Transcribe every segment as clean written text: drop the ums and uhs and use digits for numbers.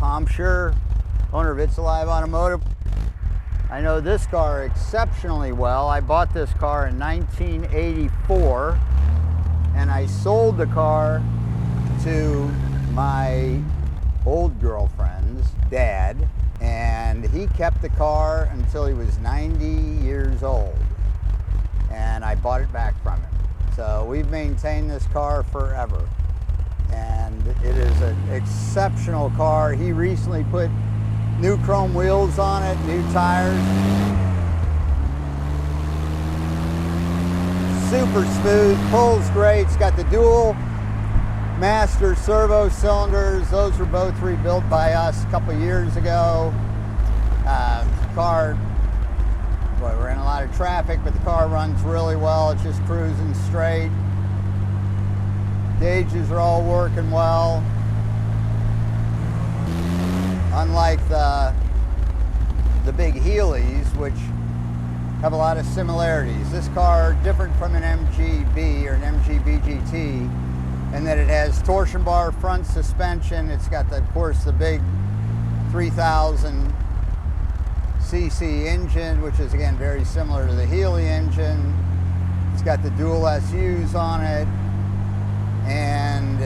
Tom Scher, owner of It's Alive Automotive. I know this car exceptionally well. I bought this car in 1984 and I sold the car to my old girlfriend's dad, and he kept the car until he was 90 years old, and I bought it back from him. So we've maintained this car forever, and it is an exceptional car. He recently put new chrome wheels on it, new tires. Super smooth, pulls great. It's got the dual master servo cylinders. Those were both rebuilt by us a couple years ago. Car, boy, we're in a lot of traffic, but the car runs really well. It's just cruising straight. Gauges are all working well. Unlike the Big Heelys, which have a lot of similarities. This car, different from an MGB or an MG BGT, in that it has torsion bar front suspension. It's got, of course, the big 3,000 cc engine, which is again very similar to the Heeley engine. It's got the dual SUs on it and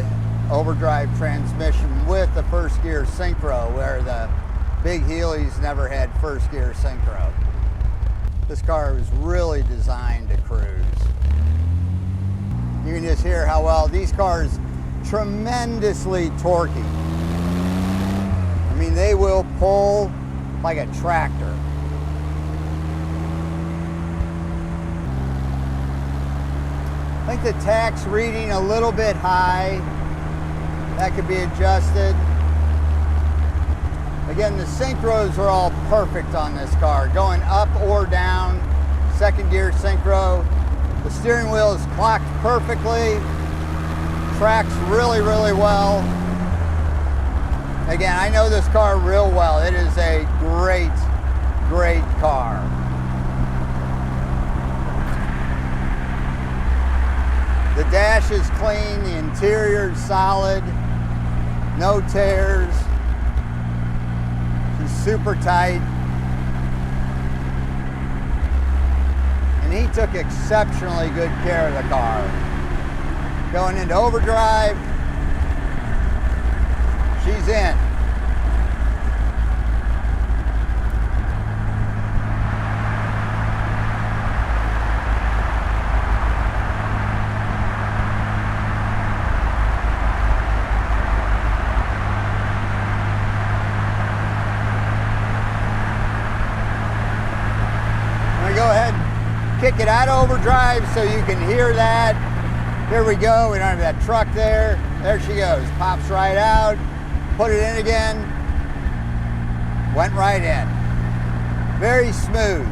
overdrive transmission with the first gear synchro, where the Big Heelys never had first gear synchro. This car was really designed to cruise. You can just hear how well these cars, tremendously torquey. I mean, they will pull like a tractor. I think the tax reading a little bit high. That could be adjusted. Again, the synchros are all perfect on this car, going up or down, second gear synchro. The steering wheel is clocked perfectly, tracks really, really well. Again, I know this car real well. It is a great, great car. The dash is clean, the interior is solid, no tears. She's super tight. And he took exceptionally good care of the car. Going into overdrive, she's in. Go ahead, kick it out of overdrive so you can hear that. Here we go, we don't have that truck there. There she goes, pops right out, put it in again, went right in. Very smooth.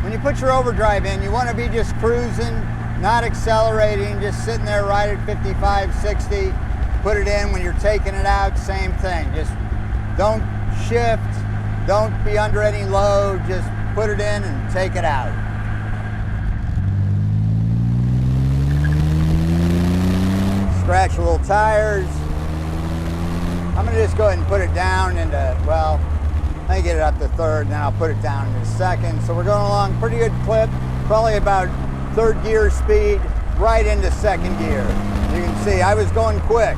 When you put your overdrive in, you want to be just cruising, not accelerating, just sitting there right at 55, 60. Put it in. When you're taking it out, same thing. Just don't shift, don't be under any load, just put it in and take it out. Scratch little tires. I'm gonna just go ahead and put it down into, well, let me get it up to third, and then I'll put it down in a second. So we're going along pretty good clip, probably about third gear speed, right into second gear. You can see I was going quick.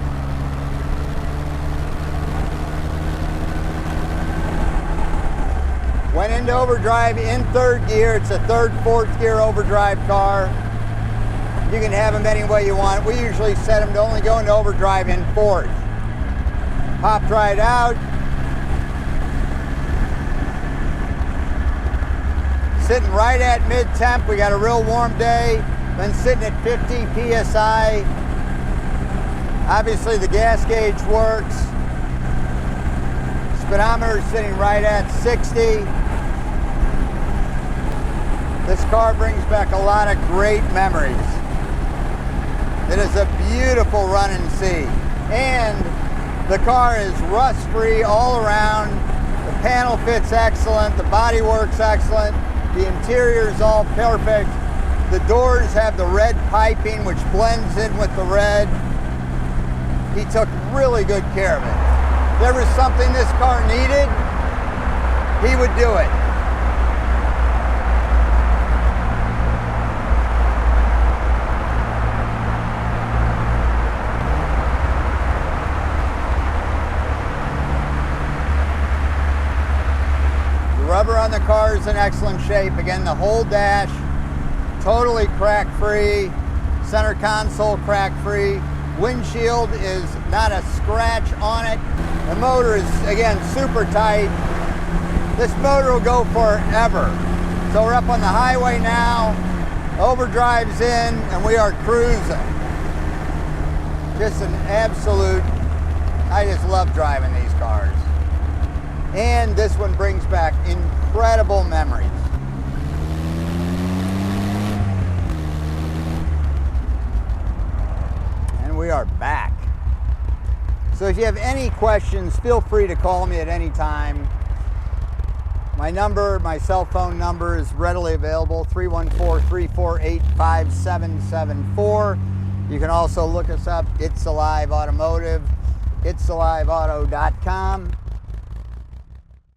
Went into overdrive in third gear. It's a third, fourth gear overdrive car. You can have them any way you want. We usually set them to only go into overdrive in fourth. Popped right out. Sitting right at mid-temp. We got a real warm day. Been sitting at 50 PSI. Obviously the gas gauge works. Speedometer is sitting right at 60. This car brings back a lot of great memories. It is a beautiful run and see. And the car is rust-free all around. The panel fits excellent. The body works excellent. The interior is all perfect. The doors have the red piping, which blends in with the red. He took really good care of it. there was something this car needed, he would do it. The rubber on the car is in excellent shape. Again, the whole dash totally crack-free, center console crack-free, windshield is not a scratch on it. The motor is, again, super tight. This motor will go forever. So we're up on the highway now, overdrive's in, and we are cruising. Just an absolute, I just love driving these cars. And this one brings back incredible memories. We are back. So if you have any questions, feel free to call me at any time. My number, my cell phone number is readily available, 314-348-5774. You can also look us up, It's Alive Automotive, itsaliveauto.com.